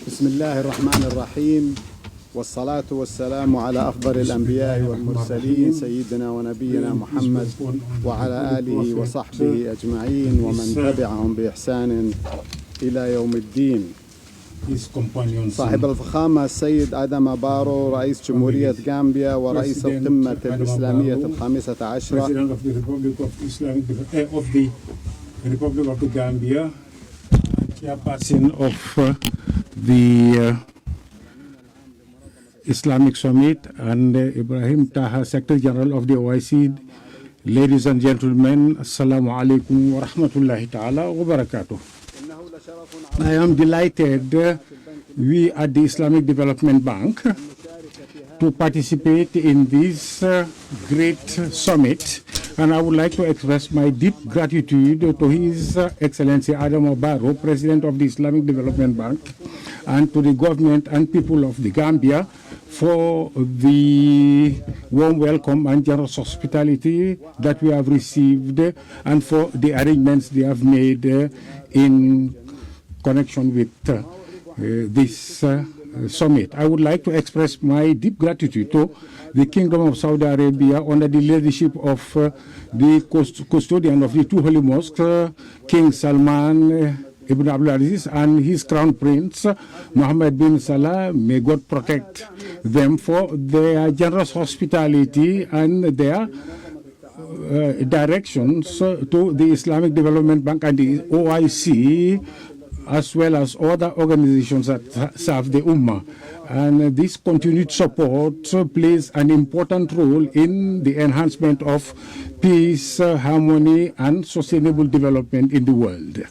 بسم الله الرحمن الرحيم والصلاة والسلام على أفضل الأنبياء والمرسلين سيدنا ونبينا محمد وعلى آله وصحبه أجمعين ومن تبعهم بإحسان إلى يوم الدين. صاحب الفخامة السيد آدم بارو رئيس جمهورية غامبيا ورئيس القمة الإسلامية الخامسة عشرة chairperson of the Islamic Summit, and Ibrahim Taha, Secretary General of the OIC. Ladies and gentlemen, Assalamu alaikum wa rahmatullahi ta'ala wa barakatuh. I am delighted we at the Islamic Development Bank to participate in this great summit, and I would like to express my deep gratitude to His Excellency Adam Barrow, President of the Islamic Development Bank, and to the government and people of the Gambia for the warm welcome and generous hospitality that we have received, and for the arrangements they have made in connection with this summit. I would like to express my deep gratitude to the Kingdom of Saudi Arabia under the leadership of the custodian of the two holy mosques, King Sulaiman Ibn Abdul Aziz, and his crown prince, Mohammed bin Salah. May God protect them for their generous hospitality and their directions to the Islamic Development Bank and the OIC, as well as other organizations that serve the Ummah. And this continued support plays an important role in the enhancement of peace, harmony, and sustainable development in the world.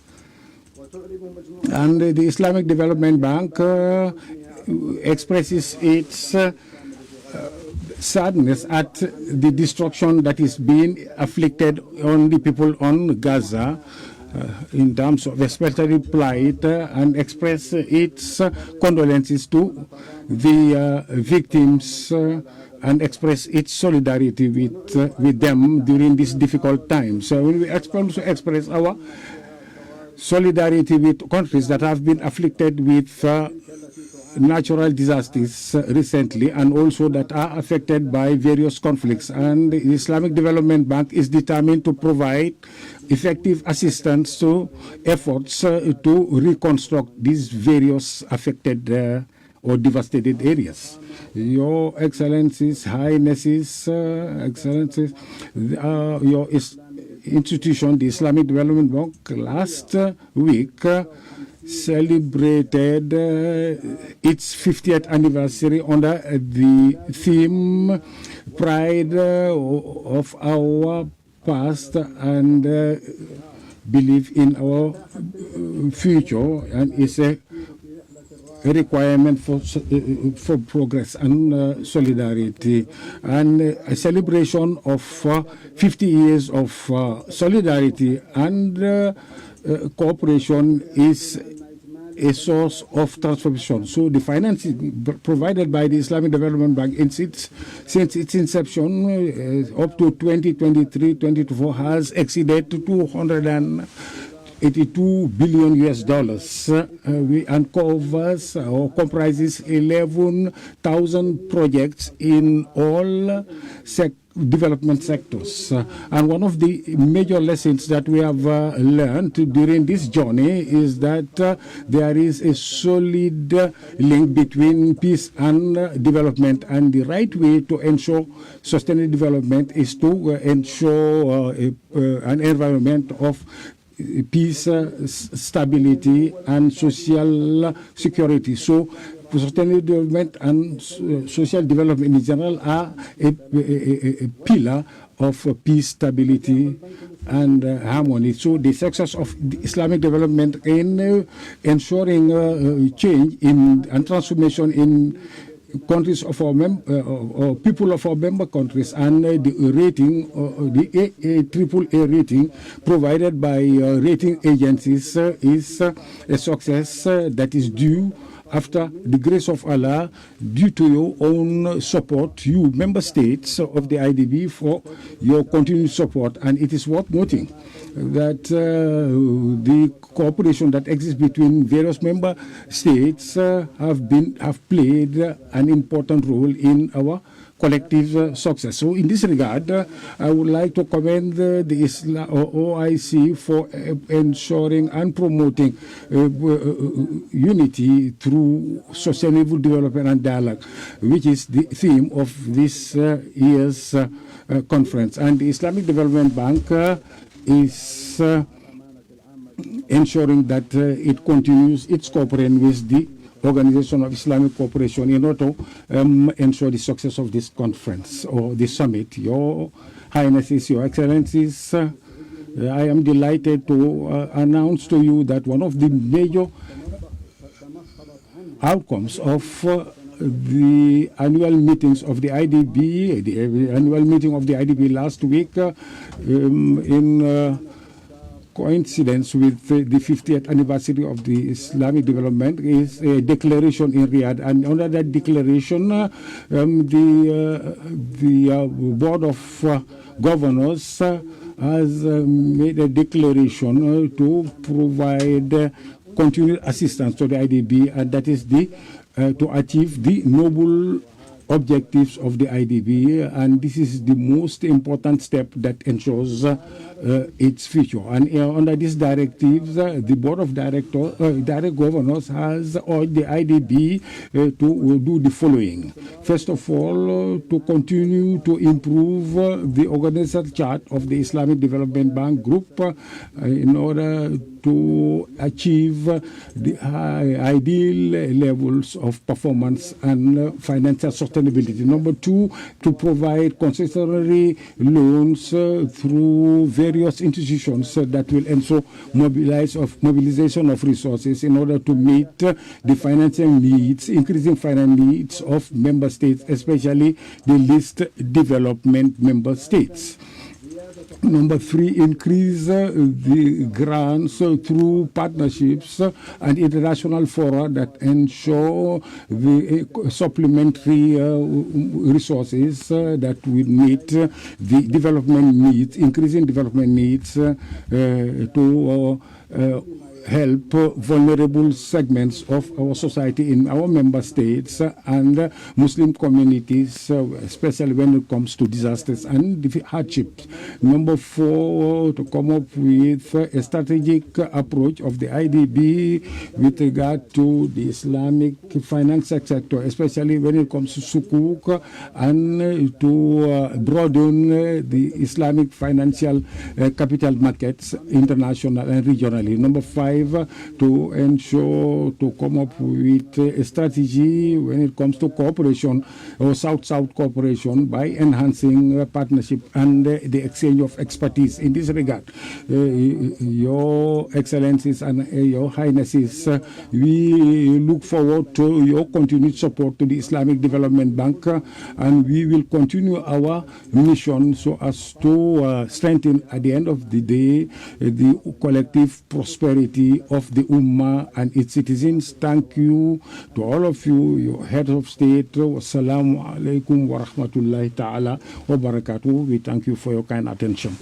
And the Islamic Development Bank expresses its sadness at the destruction that is being afflicted on the people on Gaza, in terms of especially plight, and express its condolences to the victims and express its solidarity with them during this difficult time. So we also express our solidarity with countries that have been afflicted with natural disasters recently, and also that are affected by various conflicts. And the Islamic Development Bank is determined to provide effective assistance to efforts to reconstruct these various affected or devastated areas. Your Excellencies, Highnesses, Excellencies, your institution, the Islamic Development Bank, last week celebrated its 50th anniversary under the theme Pride of Our Past and Belief in Our Future, and is a requirement for progress and solidarity. And a celebration of 50 years of solidarity and cooperation is a source of transformation. So the financing provided by the Islamic Development Bank since its inception up to 2023-2024 has exceeded to $282 billion. We uncovers or comprises 11,000 projects in all development sectors. And one of the major lessons that we have learned during this journey is that there is a solid link between peace and development, and the right way to ensure sustainable development is to ensure an environment of peace, stability, and social security. So sustainable development and social development in general are a pillar of peace, stability, and harmony. So the success of the Islamic development in ensuring change and transformation in countries of our or people of our member countries, and the rating, the AAA rating provided by rating agencies is a success that is due after the grace of Allah, due to your own support, you member states of the IDB, for your continued support. And it is worth noting that the cooperation that exists between various member states have played an important role in our collective success. So in this regard, I would like to commend the OIC for ensuring and promoting unity through sustainable development and dialogue, which is the theme of this year's conference. And the Islamic Development Bank is ensuring that it continues its cooperation with the Organization of Islamic Cooperation in order to ensure the success of this conference or this summit. Your Highnesses, Your Excellencies, I am delighted to announce to you that one of the major outcomes of the annual meetings of the IDB, the annual meeting of the IDB last week, in coincidence with the 50th anniversary of the Islamic Development, is a declaration in Riyadh. And under that declaration, the Board of Governors has made a declaration to provide continued assistance to the IDB, and that is to achieve the noble objectives of the IDB, and this is the most important step that ensures its future. And under these directives, the Board of Direct Governors has urged the IDB to do the following. First of all, to continue to improve the organizational chart of the Islamic Development Bank Group in order to achieve the ideal levels of performance and financial sustainability. Number two, to provide concessionary loans through various institutions that will ensure mobilization of resources in order to meet the financial needs, increasing financial needs of member states, especially the least development member states. Number three, increase the grants through partnerships and international fora that ensure the supplementary resources that will meet the development needs, increasing development needs to help vulnerable segments of our society in our member states and Muslim communities, especially when it comes to disasters and hardships. Number four, to come up with a strategic approach of the IDB with regard to the Islamic finance sector, especially when it comes to sukuk, and to broaden the Islamic financial capital markets, international and regionally. Number five, to ensure to come up with a strategy when it comes to cooperation or South-South cooperation by enhancing partnership and the exchange of expertise. In this regard, Your Excellencies and Your Highnesses, we look forward to your continued support to the Islamic Development Bank, and we will continue our mission so as to strengthen at the end of the day the collective prosperity of the Ummah and its citizens. Thank you to all of you, your heads of state. Wassalamu alaikum wa rahmatullahi ta'ala wa barakatuh. We thank you for your kind attention.